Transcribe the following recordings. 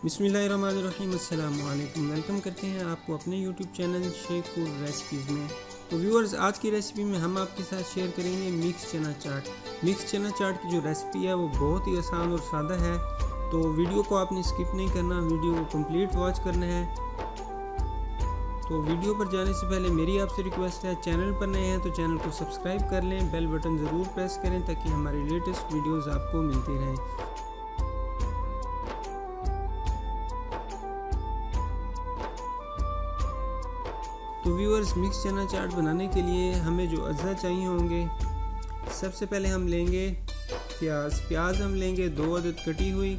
बिस्मिल्लाहिर्रहमानिर्रहीम, अस्सलाम वालेकुम। वेलकम करते हैं आपको अपने YouTube channel Shaikh food recipes में। तो व्यूअर्स, आज की रेसिपी में हम आपके साथ शेयर करेंगे मिक्स चना चाट। मिक्स चना चाट की जो रेसिपी है वो बहुत ही आसान और सादा है, तो वीडियो को आपने स्किप नहीं करना, वीडियो को कंप्लीट वॉच करना है। तो वीडियो पर जाने से पहले मेरी आपसे रिक्वेस्ट है, चैनल पर नए हैं तो चैनल को सब्सक्राइब कर लें, बेल बटन ज़रूर प्रेस करें ताकि हमारी लेटेस्ट वीडियोज़ आपको मिलती रहें। तो व्यूअर्स, मिक्स चना चाट बनाने के लिए हमें जो अज्जा चाहिए होंगे, सबसे पहले हम लेंगे प्याज हम लेंगे 2 अदद कटी हुई।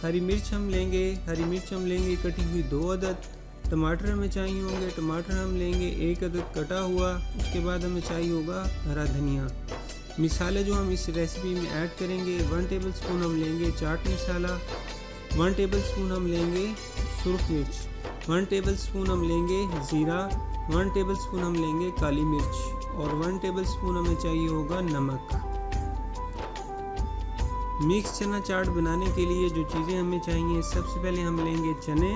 हरी मिर्च हम लेंगे कटी हुई 2 अदद। टमाटर हमें चाहिए होंगे, टमाटर हम लेंगे 1 अदद कटा हुआ। उसके बाद हमें चाहिए होगा हरा धनिया। मिसाले जो हम इस रेसिपी में ऐड करेंगे, 1 टेबल स्पून हम लेंगे चाट मसाला, 1 टेबल स्पून हम लेंगे सुरख मिर्च, 1 टेबल स्पून हम लेंगे ज़ीरा, 1 टेबल स्पून हम लेंगे काली मिर्च और 1 टेबल स्पून हमें चाहिए होगा नमक। मिक्स चना चाट बनाने के लिए जो चीज़ें हमें चाहिए, सबसे पहले हम लेंगे चने,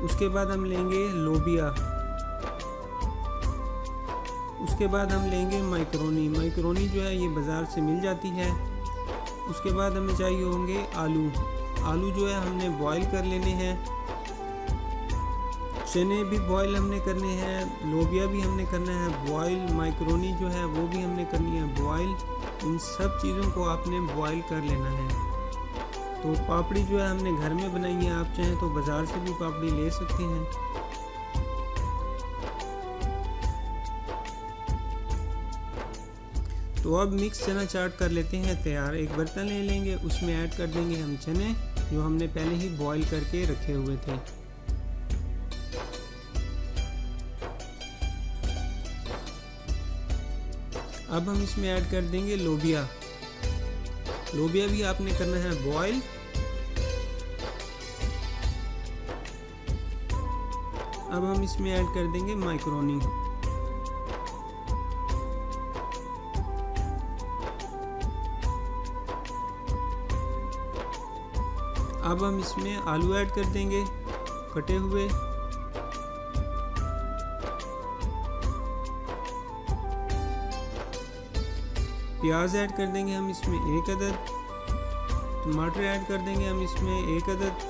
उसके बाद हम लेंगे लोबिया, उसके बाद हम लेंगे माइक्रोनी जो है ये बाज़ार से मिल जाती है। उसके बाद हमें चाहिए होंगे आलू जो है हमने बॉईल कर लेने हैं। चने भी बॉईल हमने करने हैं, लोबिया भी हमने करना है बॉईल, माइक्रोनी जो है वो भी हमने करनी है बॉईल। इन सब चीज़ों को आपने बॉईल कर लेना है। तो पापड़ी जो है हमने घर में बनाई है, आप चाहें तो बाज़ार से भी पापड़ी ले सकते हैं। तो अब मिक्स चना चाट कर लेते हैं तैयार। एक बर्तन ले लेंगे, उसमें ऐड कर देंगे हम चने जो हमने पहले ही बॉईल करके रखे हुए थे। अब हम इसमें ऐड कर देंगे लोबिया भी आपने करना है बॉईल। अब हम इसमें ऐड कर देंगे माइक्रोनी। अब हम इसमें आलू ऐड कर देंगे कटे हुए। प्याज ऐड कर देंगे हम इसमें 1 अदद, टमाटर ऐड कर देंगे हम इसमें 1 अदद,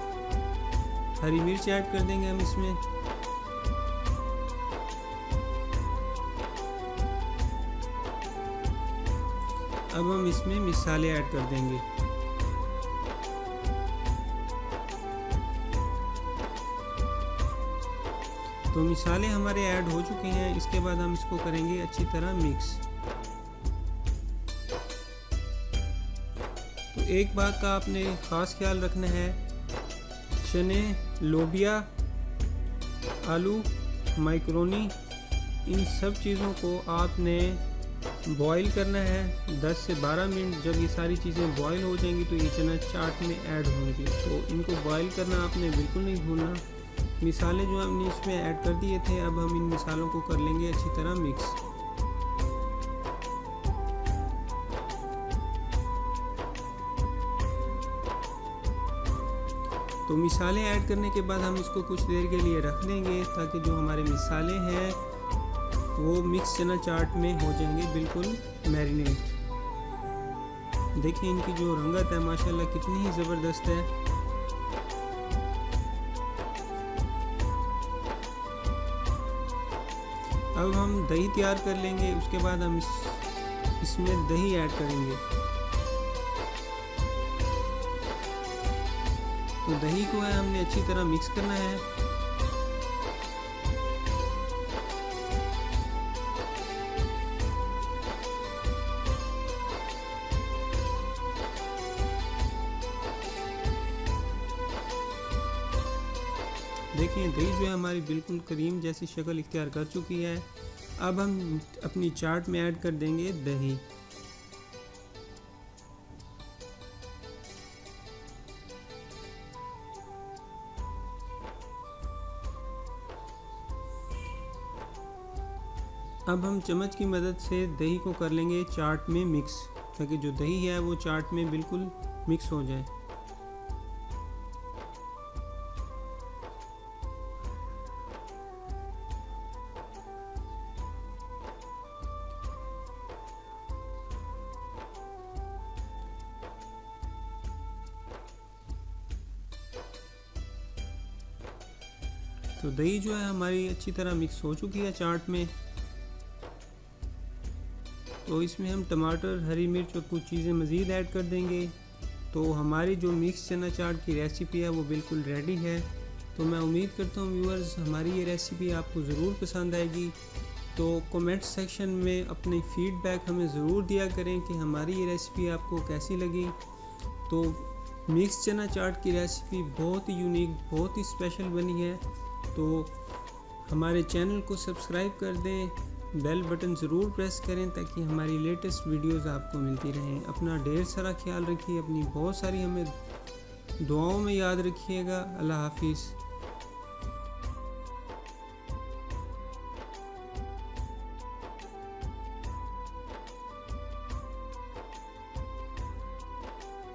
हरी मिर्च ऐड कर देंगे हम इसमें। अब हम इसमें मसाले ऐड कर देंगे। तो मसाले हमारे ऐड हो चुके हैं। इसके बाद हम इसको करेंगे अच्छी तरह मिक्स। तो एक बात का आपने ख़ास ख्याल रखना है, चने, लोबिया, आलू, माइक्रोनी, इन सब चीज़ों को आपने बॉईल करना है 10 से 12 मिनट। जब ये सारी चीज़ें बॉईल हो जाएंगी तो ये चना चाट में ऐड होंगी, तो इनको बॉईल करना आपने बिल्कुल नहीं भूलना। मिसाले जो हमने इसमें ऐड कर दिए थे, अब हम इन मिसालों को कर लेंगे अच्छी तरह मिक्स। तो मिसाले ऐड करने के बाद हम इसको कुछ देर के लिए रख देंगे ताकि जो हमारे मिसाले हैं वो मिक्स चना चाट में हो जाएंगे बिल्कुल मैरिनेट। देखिए इनकी जो रंगत है माशाल्लाह कितनी ही ज़बरदस्त है। अब हम दही तैयार कर लेंगे, उसके बाद हम इसमें दही ऐड करेंगे। तो दही को है हमने अच्छी तरह मिक्स करना है। देखिए दही जो है हमारी बिल्कुल क्रीम जैसी शक्ल इख्तियार कर चुकी है। अब हम अपनी चाट में ऐड कर देंगे दही। अब हम चम्मच की मदद से दही को कर लेंगे चाट में मिक्स, ताकि जो दही है वो चाट में बिल्कुल मिक्स हो जाए। तो दही जो है हमारी अच्छी तरह मिक्स हो चुकी है चाट में। तो इसमें हम टमाटर, हरी मिर्च और कुछ चीज़ें मज़ीद ऐड कर देंगे। तो हमारी जो मिक्स चना चाट की रेसिपी है वो बिल्कुल रेडी है। तो मैं उम्मीद करता हूँ व्यूअर्स हमारी ये रेसिपी आपको ज़रूर पसंद आएगी। तो कमेंट सेक्शन में अपनी फ़ीडबैक हमें ज़रूर दिया करें कि हमारी ये रेसिपी आपको कैसी लगी। तो मिक्स चना चाट की रेसिपी बहुत ही यूनिक, बहुत ही स्पेशल बनी है। तो हमारे चैनल को सब्सक्राइब कर दें, बेल बटन ज़रूर प्रेस करें ताकि हमारी लेटेस्ट वीडियोस आपको मिलती रहें। अपना ढेर सारा ख्याल रखिए, अपनी बहुत सारी हमें दुआओं में याद रखिएगा। अल्लाह हाफिज़।